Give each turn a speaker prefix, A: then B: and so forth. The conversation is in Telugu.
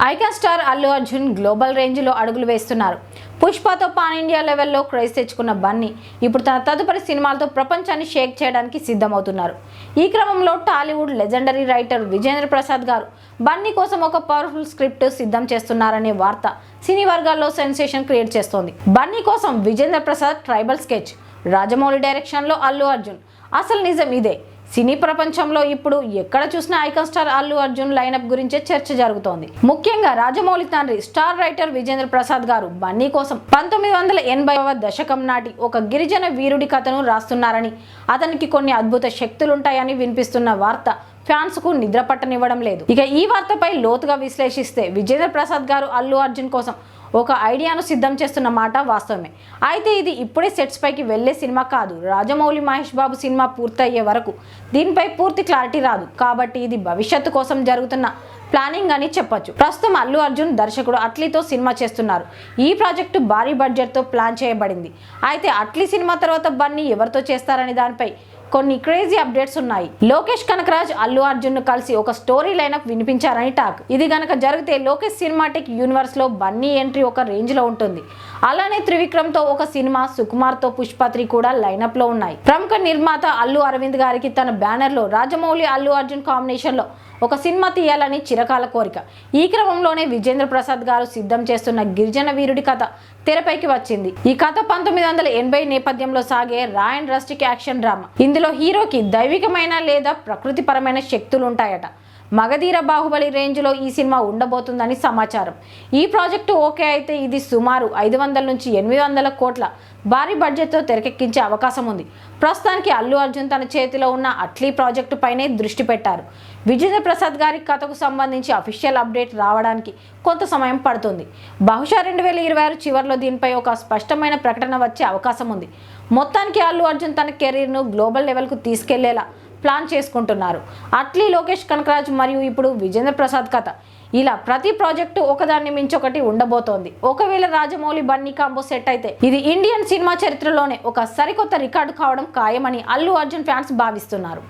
A: Icon star Allu Arjun global రేంజ్లో అడుగులు వేస్తున్నారు. పుష్పతో పాన్ ఇండియా లెవెల్లో క్రేజ్ తెచ్చుకున్న బన్నీ ఇప్పుడు తన తదుపరి సినిమాలతో ప్రపంచాన్ని షేక్ చేయడానికి సిద్ధమవుతున్నారు. ఈ క్రమంలో టాలీవుడ్ లెజెండరీ రైటర్ విజేంద్ర ప్రసాద్ గారు బన్నీ కోసం ఒక పవర్ఫుల్ స్క్రిప్ట్ సిద్ధం చేస్తున్నారనే వార్త సినీ వర్గాల్లో సెన్సేషన్ క్రియేట్ చేస్తోంది. బన్నీ కోసం విజేంద్ర ప్రసాద్ ట్రైబల్ స్కెచ్, రాజమౌళి డైరెక్షన్లో అల్లు అర్జున్. అసలు నిజం ఇదే. సినీ ప్రపంచంలో ఇప్పుడు ఎక్కడ చూసినా icon star Allu Arjun lineup గురించే చర్చ జరుగుతోంది. ముఖ్యంగా రాజమౌళి తండ్రి స్టార్ రైటర్ విజేంద్ర ప్రసాద్ గారు బన్నీ కోసం 1980వ దశకం నాటి ఒక గిరిజన వీరుడి కథను రాస్తున్నారని, అతనికి కొన్ని అద్భుత శక్తులుంటాయని వినిపిస్తున్న వార్త ఫ్యాన్స్ కు నిద్ర పట్టనివ్వడం లేదు. ఇక ఈ వార్తపై లోతుగా విశ్లేషిస్తే విజేంద్ర ప్రసాద్ గారు అల్లు అర్జున్ కోసం ఒక ఐడియాను సిద్ధం చేస్తున్న మాట వాస్తవమే. అయితే ఇది ఇప్పుడే సెట్స్ పైకి వెళ్లే సినిమా కాదు. రాజమౌళి మహేష్ బాబు సినిమా పూర్తయ్యే వరకు దీనిపై పూర్తి క్లారిటీ రాదు. కాబట్టి ఇది భవిష్యత్తు కోసం జరుగుతున్న ప్లానింగ్ అని చెప్పొచ్చు. ప్రస్తుతం అల్లు అర్జున్ దర్శకుడు అట్లీతో సినిమా చేస్తున్నారు. ఈ ప్రాజెక్టు భారీ బడ్జెట్తో ప్లాన్ చేయబడింది. అయితే అట్లీ సినిమా తర్వాత బన్నీ ఎవరితో చేస్తారనే దానిపై కొన్ని క్రేజీ అప్డేట్స్ ఉన్నాయి. లోకేష్ కనకరాజ్ అల్లు అర్జున్ ను కలిసి ఒక స్టోరీ లైనప్ వినిపించారని టాక్. ఇది గనక జరిగితే లోకేష్ సినిమాటిక్ యూనివర్స్ లో బన్నీ ఎంట్రీ ఒక రేంజ్ లో ఉంటుంది. అలానే త్రివిక్రమ్ తో ఒక సినిమా, సుకుమార్ తో పుష్ప3 కూడా లైనప్ లో ఉన్నాయి. ప్రముఖ నిర్మాత అల్లు అరవింద్ గారికి తన బ్యానర్ లో రాజమౌళి అల్లు అర్జున్ కాంబినేషన్ లో ఒక సినిమా తీయాలని చిరకాల కోరిక. ఈ క్రమంలోనే విజేంద్ర ప్రసాద్ గారు సిద్ధం చేస్తున్న గిరిజన వీరుడి కథ తెరపైకి వచ్చింది. ఈ కథ 1980 నేపథ్యంలో సాగే రా అండ్ రస్టిక్ యాక్షన్ డ్రామా. ఇందులో హీరోకి దైవికమైన లేదా ప్రకృతిపరమైన శక్తులు ఉంటాయట. మగధీర బాహుబలి రేంజ్లో ఈ సినిమా ఉండబోతుందని సమాచారం. ఈ ప్రాజెక్టు ఓకే అయితే ఇది సుమారు 500 నుంచి 800 కోట్ల భారీ బడ్జెట్తో తెరకెక్కించే అవకాశం ఉంది. ప్రస్తుతానికి అల్లు అర్జున్ తన చేతిలో ఉన్న అట్లీ ప్రాజెక్టు పైనే దృష్టి పెట్టారు. విజేంద్ర ప్రసాద్ గారి కథకు సంబంధించి అఫీషియల్ అప్డేట్ రావడానికి కొంత సమయం పడుతుంది. బహుశా 2026 చివరిలో దీనిపై ఒక స్పష్టమైన ప్రకటన వచ్చే అవకాశం ఉంది. మొత్తానికి అల్లు అర్జున్ తన కెరీర్ను గ్లోబల్ లెవెల్కు తీసుకెళ్లేలా ప్లాన్ చేసుకుంటున్నారు. అట్లీ, లోకేష్ కనకరాజ్ మరియు ఇప్పుడు విజేంద్ర ప్రసాద్ కథ, ఇలా ప్రతి ప్రాజెక్టు ఒకదాన్ని మించి ఒకటి ఉండబోతోంది. ఒకవేళ రాజమౌళి బన్నీ కాంబో సెట్ అయితే ఇది ఇండియన్ సినిమా చరిత్రలోనే ఒక సరికొత్త రికార్డు కావడం ఖాయమని అల్లు అర్జున్ ఫ్యాన్స్ భావిస్తున్నారు.